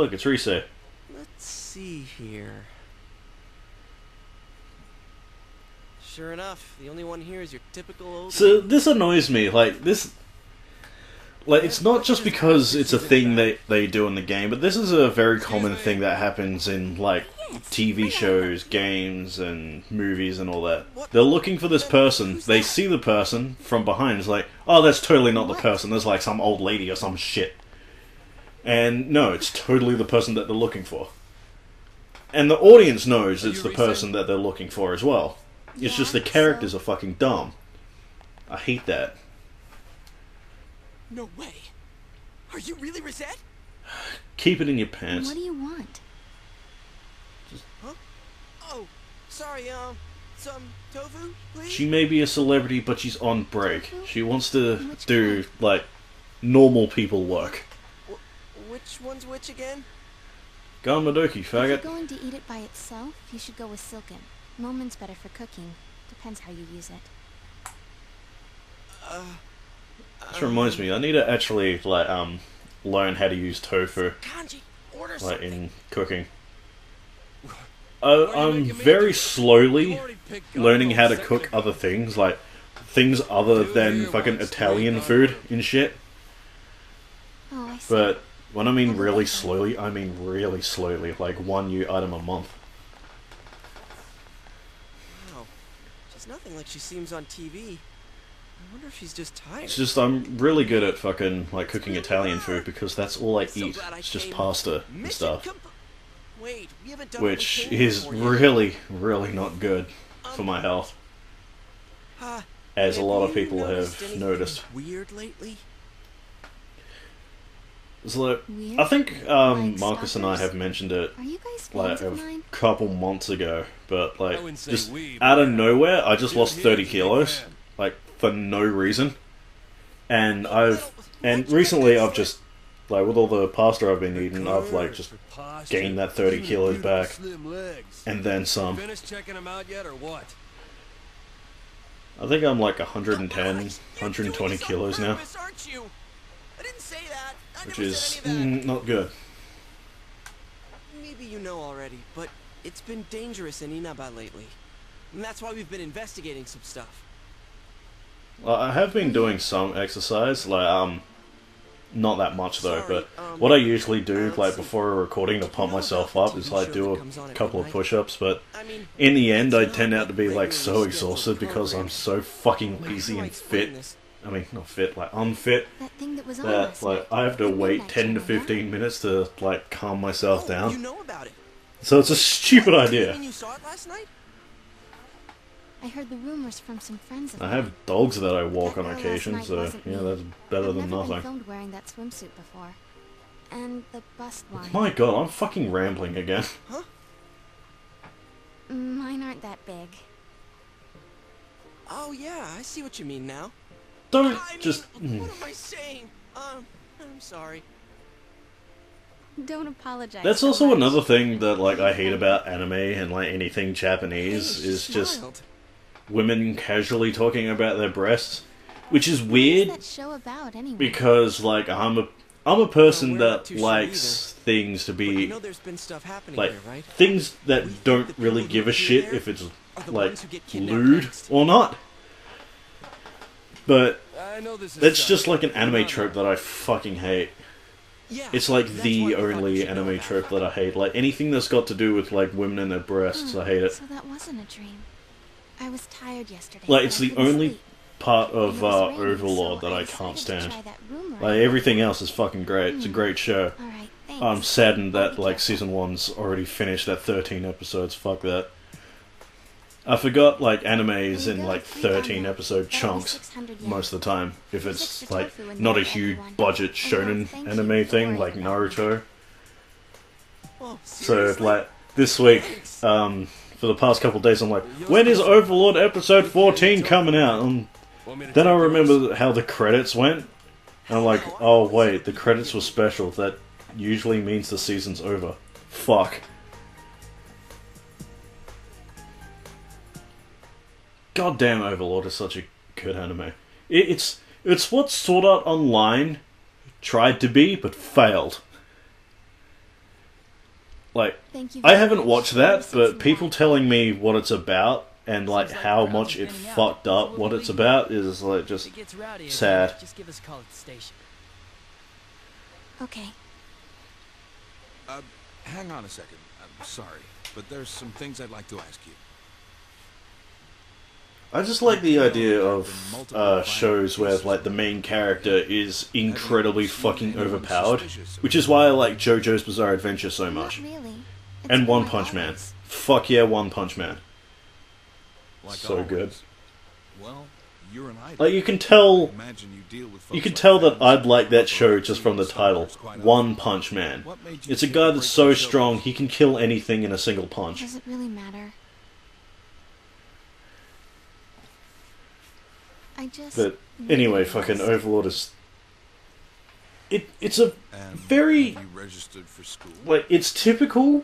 look, it's Rise. Let's see here. Sure enough, the only one here is your typical old... So, this annoys me. Like, it's not just because it's a thing they do in the game, but this is a very common thing that happens in, like, TV shows, games, and movies and all that. They're looking for this person, they see the person from behind, it's like, oh, that's totally not the person, there's like some old lady or some shit. And no, it's totally the person that they're looking for. And the audience knows it's the person that they're looking for as well. It's just the characters are fucking dumb. I hate that. No way. Are you really Rosette? Keep it in your pants. What do you want? Huh? Oh, sorry, some tofu, please? She may be a celebrity, but she's on break. She wants to do, like, normal people work. Which one's which again? Gamadoki, If you're faggot. going to eat it by itself, you should go with silken. Momen's better for cooking. Depends how you use it. This reminds me, I need to actually, like, learn how to use tofu, Kanji, order like, something. in cooking. I'm very slowly learning how to cook other things, like, things other than fucking Italian food and shit. Oh, I see. But when I mean really slowly, like one new item a month. Wow, she's nothing like she seems on TV. I wonder if she's just tired. It's just I'm really good at fucking like cooking Italian food because that's all I eat. It's just pasta and stuff, Wait, we haven't done which what we came is for yet. really not good for my health, as a lot of people have noticed. Weird lately? So, Weird? I think Like Marcus and I stalkers? have mentioned it Are you guys like fans a of mine? couple months ago, but I like wouldn't say just we, out of but nowhere, I just Bill lost here 30 is a big kilos, fan. like for no reason. And recently I've just like with all the pasta I've been eating, I've like just gained that 30 kilos back Slim legs. and then some. Finished checking them out yet, or what? I think I'm like 110, You're doing 120 this on kilos now, purpose, aren't you? I didn't say that. I which never is said any of that. not good. Maybe you know already, but it's been dangerous in Inaba lately. And that's why we've been investigating some stuff. Well, I have been doing some exercise, like not that much though, Sorry, but what I usually do, like let's see. before a recording to pump know myself about up, the is TV like show do that a comes on at couple of midnight? push-ups, but I mean, in the end I it's tend not out to be like regularly so scheduled exhausted because I'm programs. so fucking How lazy do I and explain fit. this? I mean, not fit, like unfit, That thing that was on that last like night. I have to The wait Midnight 10 to Channel, huh? 15 minutes to like calm myself Oh, down. you know about it. So it's a stupid You idea. mean you saw it last night? I heard the rumors from some friends of I mine. have dogs that I walk That on girl last occasion, night so wasn't yeah, me. that's better I've than never been nothing. filmed wearing that swimsuit before. And the bust line. My god, I'm fucking rambling again. Mine aren't that big. Oh yeah, I see what you mean now. Don't I just... mean, what am I saying? I'm sorry. Don't apologize. That's so also much. another thing that like I hate about anime and like anything Japanese Hey, is she just smiled. women casually talking about their breasts, which is What's weird that show about anyway? because like I'm a person Well, we're not that too sure likes things to But you be know there's been stuff happening like here, right? things We that think don't the really people give who a appear shit there if it's are the like ones who get kidnapped lewd next. or not. But I know this is that's tough. just like an Come anime on, trope that I fucking hate. Yeah, It's like that's why the we thought you only should know anime about trope it. that I hate. Like anything that's got to do with like women and their breasts, I hate it. So that wasn't a dream. I was tired yesterday. Like but it's I the couldn't only sleep. part And of it was raining, Overlord so that I decided can't to stand. try that room Like ride. everything else is fucking great. It's a great show. All right, thanks. I'm saddened I'll that be like careful. season 1's already finished at 13 episodes. Fuck that. I forgot like animes There in you go, like 3 13 down. episode That'll be chunks 600 yen. most of the time. If Six it's for like tofu and not a the other huge one. budget Oh, shonen thank you. anime Don't thing worry like about it. Naruto. Oh, So seriously? like this week, Thanks. for the past couple of days, I'm like, when is Overlord episode 14 coming out? And Want me to then I take yours? remember how the credits went, and I'm like, oh wait, the credits were special. That usually means the season's over. Fuck. Goddamn, Overlord is such a good anime. It's what Sword Art Online tried to be, but failed. like, Thank you I very haven't much. watched that, Since but you people left. telling me what it's about and like Seems like how the much crowds are it thinning out, fucked so up we'll what be it's leaving. about is like just If it gets rowdy again, sad. just give us a call at the station. Okay. Hang on a second. I'm sorry, but there's some things I'd like to ask you. I just like the idea of shows where like the main character is incredibly fucking overpowered, which is why I like JoJo's Bizarre Adventure so much. Not really. It's And been One like Punch Man. always. Fuck yeah, One Punch Man. Like So always. good. Well, you're an idol. Like you can tell, Imagine you deal with you folks can like tell that fans, I'd like that show buffalo just from the teams, title, stars quite One often. Punch Man. What made you It's a take guy a that's break so from shows? strong he can kill anything in a single punch. Does it really matter? I just... But really anyway, miss fucking it. Overlord is. It's a And very have you registered for school? like it's typical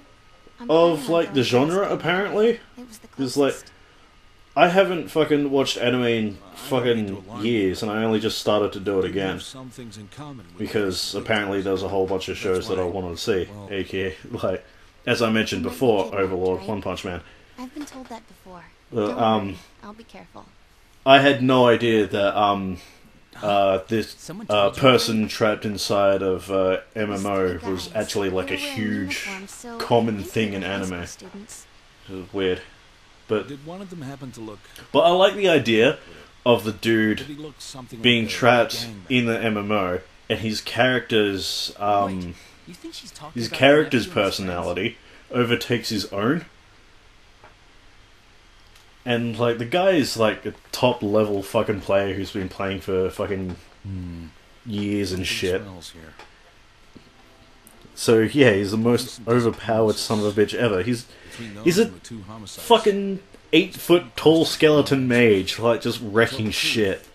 I'm of planning on like the going genre next. apparently. It was the It's like closest. I haven't fucking watched anime in I don't need to fucking alarm years, and I only just started to do it We again have some things in common with because you. apparently there's a whole bunch of shows that I wanted to see, Well- aka like as I mentioned You might be before, kidnapped, Overlord, right? One Punch Man. I've been told that before. Don't I'll be careful. I had no idea that this Someone told you person already? trapped inside of MMO These three was guys, actually like they a were wearing huge uniforms, so common I think thing they in were high school anime. students. It was weird. But Did one of them happen to look? I like the idea of the Did dude he look something being like a trapped gangbanger? in the MMO and his character's Wait, you think she's talking his about character's nephew and his friends? personality overtakes his own. And like the guy is like a top level fucking player who's been playing for fucking years and Something shit. smells here. So yeah, he's the most overpowered son of a bitch ever. He's Between those He's a and the two homicides. fucking 8-foot tall skeleton mage, like just wrecking shit.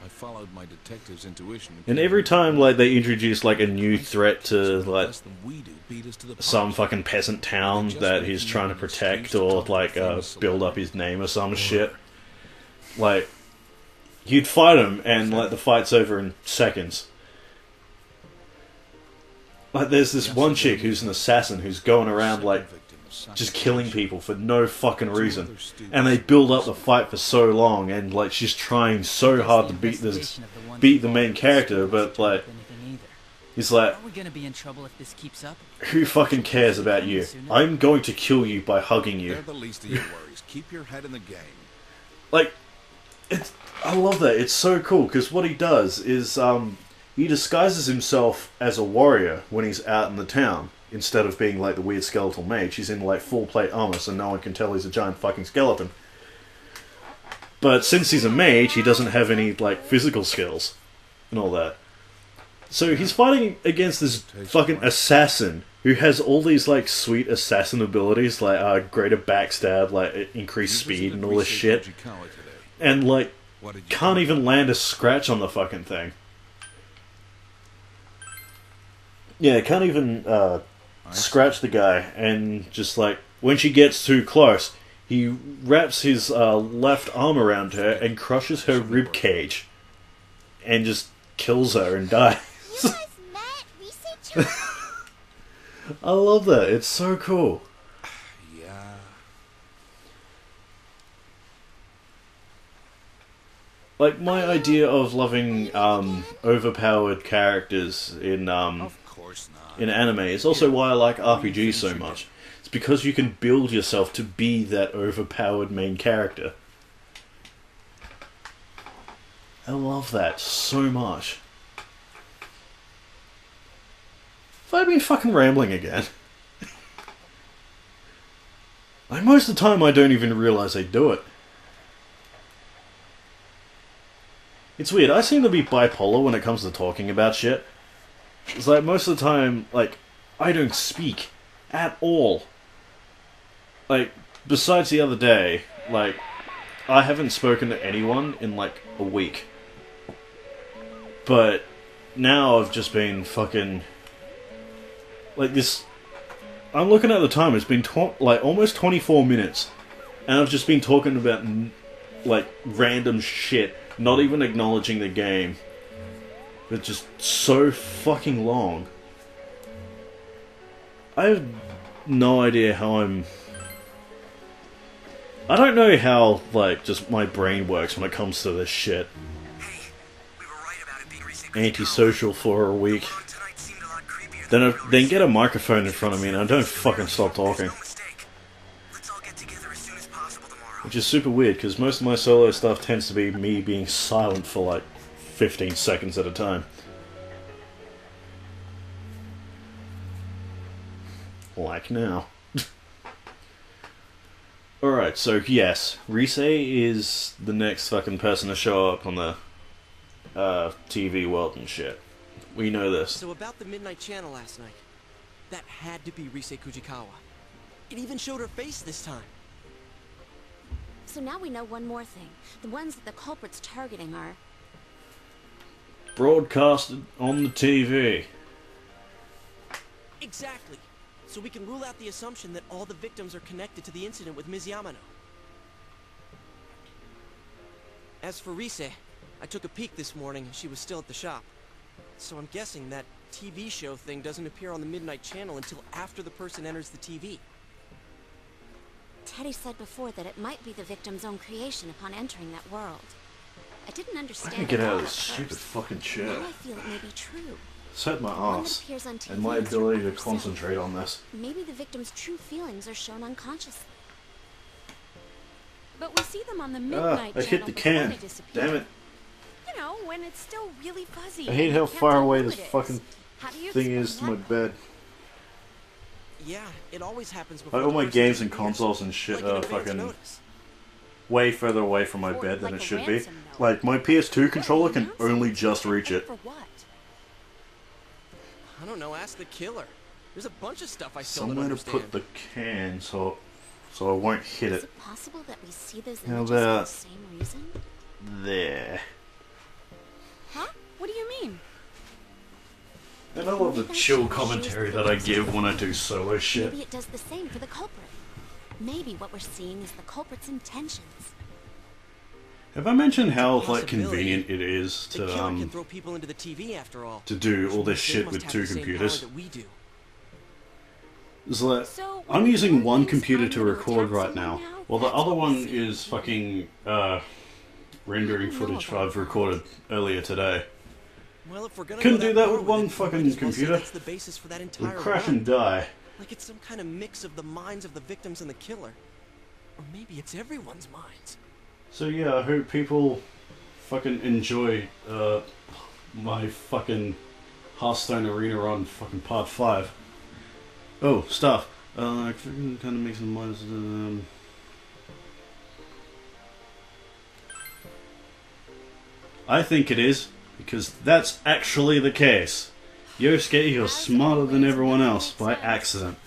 I followed my detective's intuition. And every time like they introduce like a new threat to like Less than we do beat us to the some punch. fucking peasant town that he's trying to protect or like build up his name or some shit, like you'd fight him and like the fight's over in seconds. Like there's this one chick who's an assassin who's going around like just killing people for no fucking reason, and they build up the fight for so long, and like she's trying so hard to beat the main character, but like he's like, Are we gonna be in trouble if this keeps up? who fucking cares about you? I'm going to kill you by hugging They're you. the least of your worries. Keep your head in the game. Like, I love that. It's so cool because what he does is he disguises himself as a warrior when he's out in the town. Instead of being like the weird skeletal mage, he's in like full plate armor, so no one can tell he's a giant fucking skeleton. But since he's a mage, he doesn't have any like physical skills and all that. So he's fighting against this fucking assassin who has all these like sweet assassin abilities, like greater backstab, like increased speed and all this shit, and like can't even land a scratch on the fucking thing. Yeah, can't even scratch the guy, and just like when she gets too close, he wraps his left arm around her and crushes her rib cage, and just kills her and dies. You guys met researcher? I love that. It's so cool. Yeah. Like my idea of loving overpowered characters in Of course not. in anime is also why I like RPGs so much. It's because you can build yourself to be that overpowered main character. I love that so much. Have I been fucking rambling again? Like most of the time I don't even realise I do it. It's weird, I seem to be bipolar when it comes to talking about shit. It's like most of the time, like, I don't speak at all. Like, besides the other day, like, I haven't spoken to anyone in like a week. But now I've just been fucking like this. I'm looking at the time. It's been like almost 24 minutes, and I've just been talking about like random shit, not even acknowledging the game. But just so fucking long. no idea how I don't know how, like, just my brain works when it comes to this shit. Antisocial for a week. Then get a microphone in front of me and I don't fucking stop talking. Which is super weird, because most of my solo stuff tends to be me being silent for like 15 seconds at a time. Like now. Alright, so yes, Rise is the next fucking person to show up on the TV world and shit. We know this. So about the Midnight Channel last night, that had to be Rise Kujikawa. It even showed her face this time. So now we know one more thing. The ones that the culprit's targeting are... broadcasted on the TV. Exactly. So we can rule out the assumption that all the victims are connected to the incident with Ms. Yamano. As for Rise, I took a peek this morning and she was still at the shop. So I'm guessing that TV show thing doesn't appear on the Midnight Channel until after the person enters the TV. Teddy said before that it might be the victim's own creation upon entering that world. I didn't I understand can get it out all of at this stupid first. fucking chair. Now I feel it may be true. It's hurt my One that ass. appears on TV And my is your ability to other self. concentrate on this. Maybe the victim's true feelings are shown unconsciously. But we see them on the Midnight I hit Channel the before can. they disappear. Damn it. You know, when it's still really fuzzy. I hate and how you can't far tell away who this it is. fucking How do you thing explain is to my that? bed. Yeah, it always happens before Like all the my person games and disappears. consoles and shit Like in are advance fucking notice. way further away from my Or bed than like it a should be. ransom note. Like my PS2 controller Yeah, can ransom only notes. just reach it. For what? I don't know, ask the killer. There's a bunch of stuff I still Somewhere don't to understand. put the can so I won't hit Is it. it possible that we see those How images for the about- same reason? There. Huh? What do you mean? And I love the chill commentary that I give when I do solo shit. Maybe it does the same for the culprit. Maybe what we're seeing is the culprit's intentions. Have I mentioned how like Possibility. convenient it is The killer can to throw people into the TV after all. to do all this They shit must with have two the same power computers? that we do. It's like So, I'm when using the one thinks computer I'm to gonna record attack right someone now, now, while the that's other what we one see. is fucking rendering I don't know footage about I've recorded earlier today. Well, if we're gonna Couldn't go do that far with one it, fucking might as well say computer. That's the basis for that It entire would crash run. and die. Like it's some kind of mix of the minds of the victims and the killer. Or maybe it's everyone's minds. So yeah, I hope people fucking enjoy my fucking Hearthstone Arena on fucking part 5. Oh, stuff. I kind of makes some minds. I think it is, because that's actually the case. Yosuke, you're smarter than everyone else by accident.